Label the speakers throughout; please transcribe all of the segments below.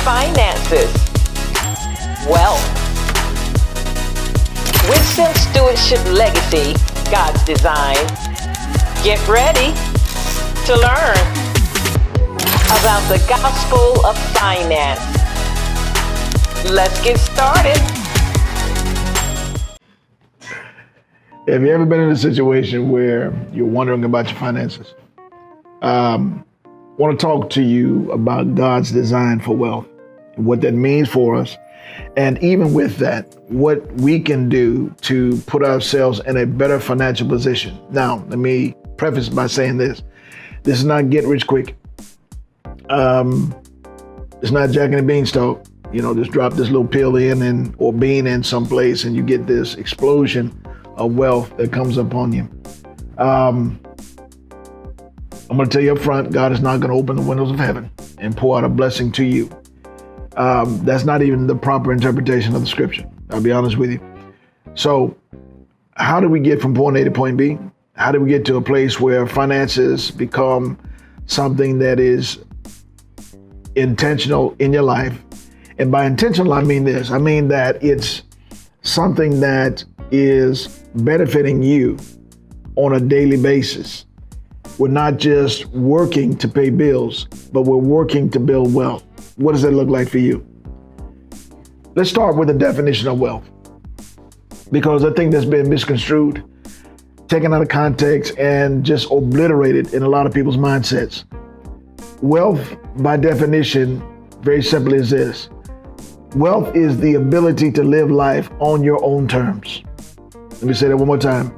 Speaker 1: finances, wealth. Wisdom, stewardship, legacy, God's design. Get ready to learn about the gospel of finance. Let's get started.
Speaker 2: Have you ever been in a situation where you're wondering about your finances? I want to talk to you about God's design for wealth, what that means for us, and even with that, what we can do to put ourselves in a better financial position. Now, let me preface by saying this. This is not get rich quick. It's not Jack and the Beanstalk. You know, just drop this little pill in or bean in someplace and you get this explosion of wealth that comes upon you. I'm going to tell you up front, God is not going to open the windows of heaven and pour out a blessing to you. That's not even the proper interpretation of the scripture. I'll be honest with you. So how do we get from point A to point B? How do we get to a place where finances become something that is intentional in your life? And by intentional, I mean this. I mean that it's something that is benefiting you on a daily basis. We're not just working to pay bills, but we're working to build wealth. What does that look like for you? Let's start with the definition of wealth, because I think that's been misconstrued, taken out of context, and just obliterated in a lot of people's mindsets. Wealth, by definition, very simply is this. Wealth is the ability to live life on your own terms. Let me say that one more time.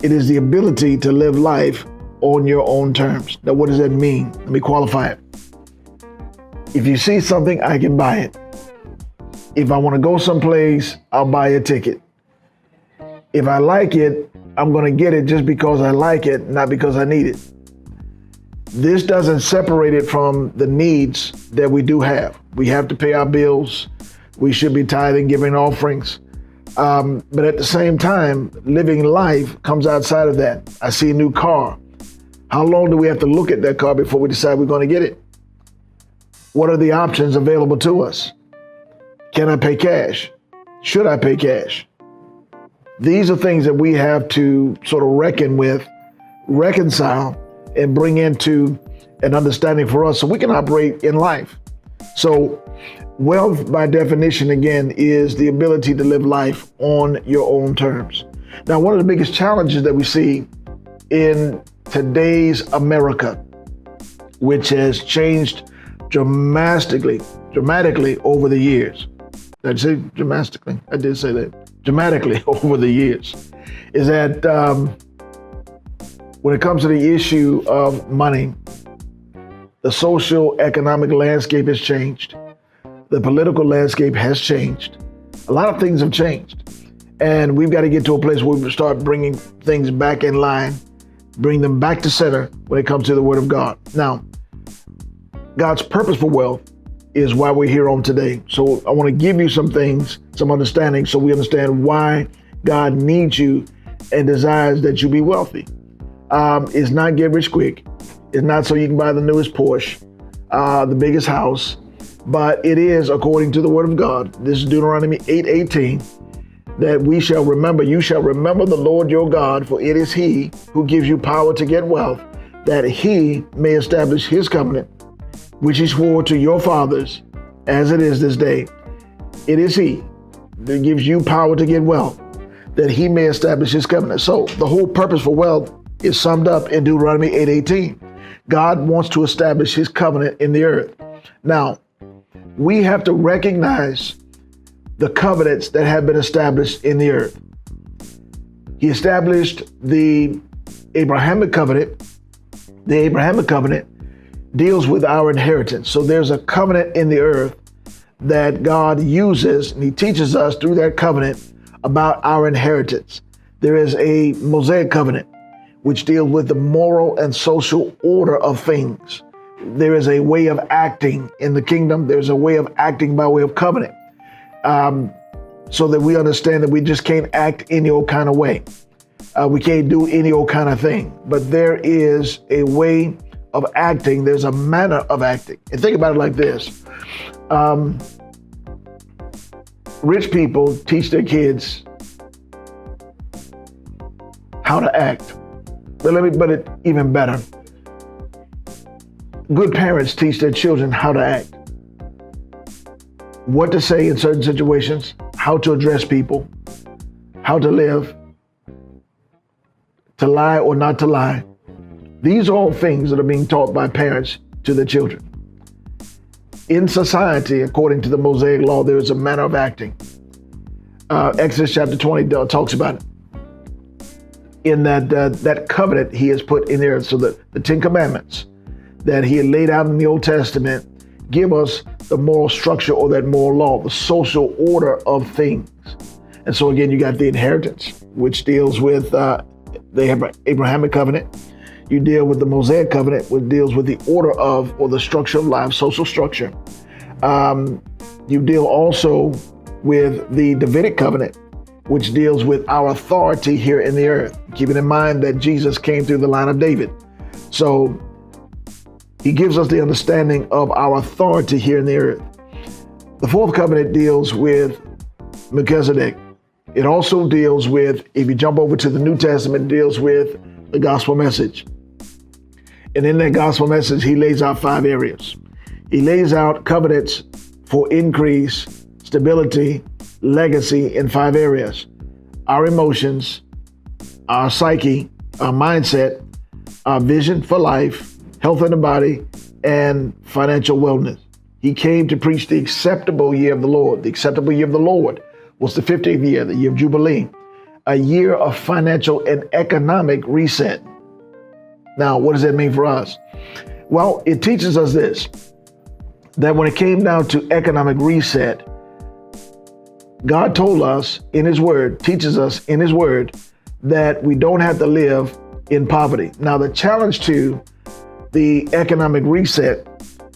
Speaker 2: It is the ability to live life on your own terms. Now, what does that mean? Let me qualify it. If you see something, I can buy it. If I want to go someplace, I'll buy a ticket. If I like it, I'm going to get it just because I like it, not because I need it. This doesn't separate it from the needs that we do have. We have to pay our bills. We should be tithing, giving offerings. But at the same time, living life comes outside of that. I see a new car. How long do we have to look at that car before we decide we're going to get it? What are the options available to us? Can I pay cash? Should I pay cash? These are things that we have to sort of reckon with, reconcile, and bring into an understanding for us so we can operate in life. So wealth, by definition, again, is the ability to live life on your own terms. Now, one of the biggest challenges that we see in today's America, which has changed dramatically over the years. Did I say dramatically? I did say that. Dramatically over the years, is that when it comes to the issue of money, the social economic landscape has changed. The political landscape has changed. A lot of things have changed. And we've got to get to a place where we start bringing things back in line, bring them back to center when it comes to the Word of God. Now, God's purpose for wealth is why we're here on today. So I want to give you some things, some understanding, so we understand why God needs you and desires that you be wealthy. It's not get rich quick. It's not so you can buy the newest Porsche, the biggest house, but it is according to the Word of God. This is Deuteronomy 8:18, that we shall remember, you shall remember the Lord your God, for it is He who gives you power to get wealth, that He may establish His covenant, which He swore to your fathers, as it is this day. It is He that gives you power to get wealth, that He may establish His covenant. So the whole purpose for wealth is summed up in Deuteronomy 8:18. God wants to establish His covenant in the earth. Now, we have to recognize the covenants that have been established in the earth. He established the Abrahamic covenant. The Abrahamic covenant deals with our inheritance. So there's a covenant in the earth that God uses, and He teaches us through that covenant about our inheritance. There is a Mosaic covenant, which deals with the moral and social order of things. There is a way of acting in the kingdom. There's a way of acting by way of covenant, so that we understand that we just can't act any old kind of way. We can't do any old kind of thing. But there is a way of acting, there's a manner of acting. And think about it like this. Rich people teach their kids how to act. But let me put it even better. Good parents teach their children how to act. What to say in certain situations, how to address people, how to live, to lie or not to lie. These are all things that are being taught by parents to their children. In society, according to the Mosaic law, there is a manner of acting. Exodus chapter 20 talks about it. In that covenant he has put in there, so that the 10 Commandments that he had laid out in the Old Testament give us the moral structure or that moral law, the social order of things. And so again, you got the inheritance, which deals with the Abrahamic covenant. You deal with the Mosaic covenant, which deals with the order of, or the structure of life, social structure. You deal also with the Davidic covenant, which deals with our authority here in the earth, keeping in mind that Jesus came through the line of David. So he gives us the understanding of our authority here in the earth. The fourth covenant deals with Melchizedek. It also deals with, if you jump over to the New Testament, it deals with the gospel message. And in that gospel message, he lays out 5 areas. He lays out covenants for increase, stability, legacy in 5 areas. Our emotions, our psyche, our mindset, our vision for life, health in the body, and financial wellness. He came to preach the acceptable year of the Lord. The acceptable year of the Lord was the 50th year, the year of Jubilee, a year of financial and economic reset. Now, what does that mean for us? Well, it teaches us this, that when it came down to economic reset, God told us in his word, teaches us in his word, that we don't have to live in poverty. Now, the challenge to the economic reset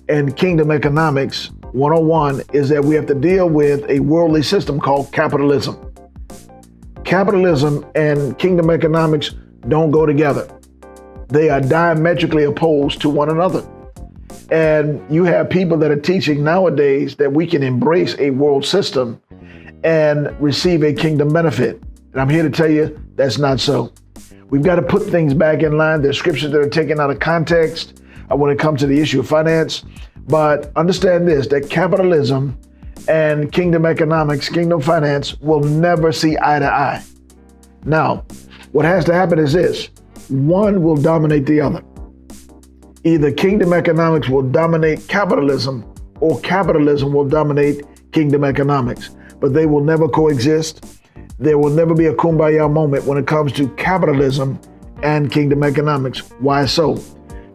Speaker 2: and kingdom economics 101 is that we have to deal with a worldly system called capitalism. Capitalism and kingdom economics don't go together. They are diametrically opposed to one another. And you have people that are teaching nowadays that we can embrace a world system and receive a kingdom benefit. And I'm here to tell you that's not so. We've got to put things back in line. There's scriptures that are taken out of context when it comes to the issue of finance. But understand this, that capitalism and kingdom economics, kingdom finance will never see eye to eye. Now, what has to happen is this. One will dominate the other. Either kingdom economics will dominate capitalism or capitalism will dominate kingdom economics. But they will never coexist. There will never be a kumbaya moment when it comes to capitalism and kingdom economics. Why so?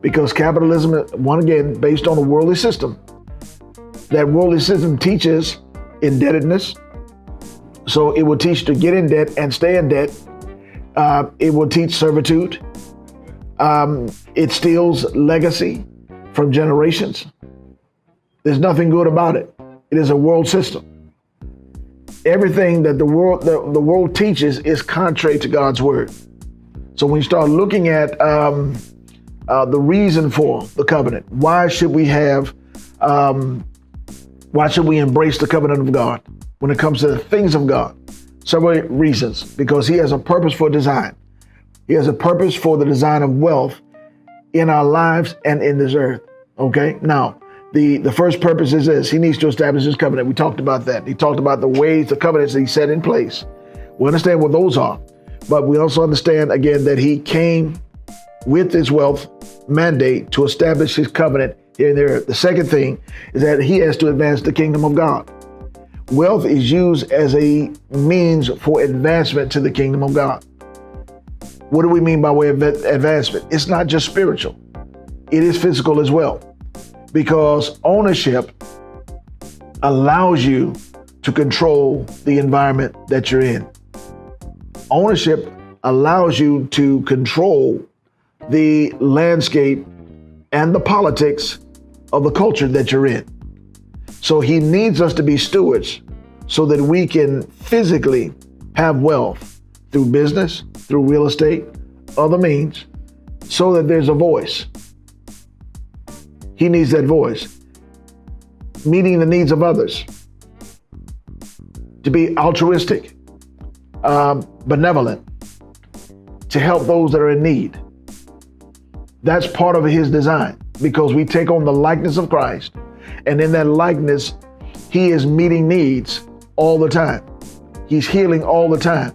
Speaker 2: Because capitalism, one again, based on a worldly system. That worldly system teaches indebtedness. So it will teach to get in debt and stay in debt. It will teach servitude. It steals legacy from generations. There's nothing good about it. It is a world system. Everything that the world teaches is contrary to God's word. So when you start looking at the reason for the covenant, why should we embrace the covenant of God when it comes to the things of God? Several reasons. Because he has a purpose for design. He has a purpose for the design of wealth in our lives and in this earth. Okay. Now, the first purpose is this. He needs to establish his covenant. We talked about that. He talked about the ways, the covenants that he set in place. We understand what those are. But we also understand, again, that he came with his wealth mandate to establish his covenant here and there. The second thing is that he has to advance the kingdom of God. Wealth is used as a means for advancement to the kingdom of God. What do we mean by way of advancement? It's not just spiritual. It is physical as well. Because ownership allows you to control the environment that you're in. Ownership allows you to control the landscape and the politics of the culture that you're in. So he needs us to be stewards so that we can physically have wealth through business, through real estate, other means, so that there's a voice. He needs that voice. Meeting the needs of others. To be altruistic, benevolent, to help those that are in need. That's part of his design, because we take on the likeness of Christ, and in that likeness, he is meeting needs all the time. He's healing all the time.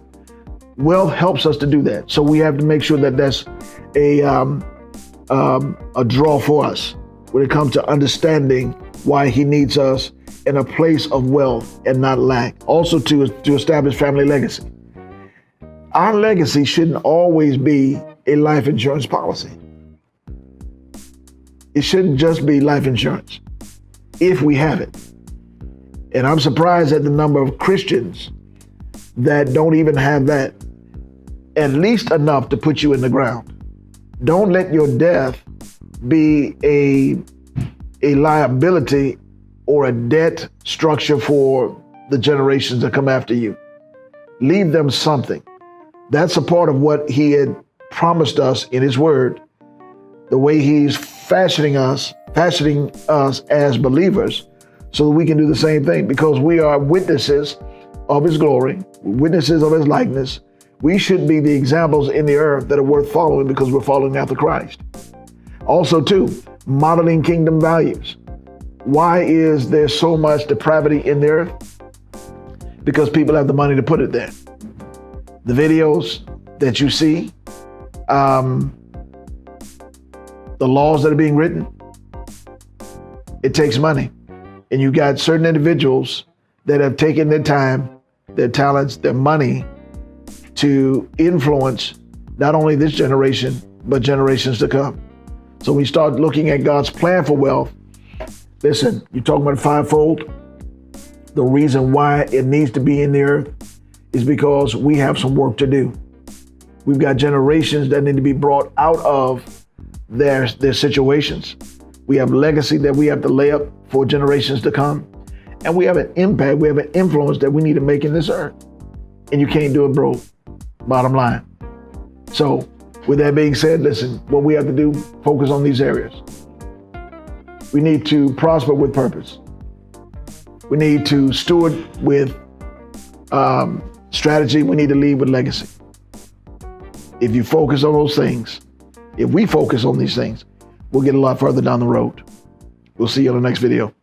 Speaker 2: Wealth helps us to do that. So we have to make sure that that's a draw for us when it comes to understanding why he needs us in a place of wealth and not lack. Also to establish family legacy. Our legacy shouldn't always be a life insurance policy. It shouldn't just be life insurance if we have it. And I'm surprised at the number of Christians that don't even have that, at least enough to put you in the ground. Don't let your death be a liability or a debt structure for the generations that come after you. Leave them something. That's a part of what he had promised us in his word, the way he's fashioning us as believers so that we can do the same thing, because we are witnesses of his glory, witnesses of his likeness. We should be the examples in the earth that are worth following because we're following after Christ. Also, too, modeling kingdom values. Why is there so much depravity in the earth? Because people have the money to put it there. The videos that you see, the laws that are being written, it takes money. And you got certain individuals that have taken their time, their talents, their money to influence not only this generation, but generations to come. So we start looking at God's plan for wealth. Listen, you're talking about fivefold. The reason why it needs to be in the earth is because we have some work to do. We've got generations that need to be brought out of their situations. We have legacy that we have to lay up for generations to come. And we have an impact, we have an influence that we need to make in this earth. And you can't do it broke, bottom line. So with that being said, listen, what we have to do, focus on these areas. We need to prosper with purpose. We need to steward with strategy. We need to lead with legacy. If you focus on those things, if we focus on these things, we'll get a lot further down the road. We'll see you on the next video.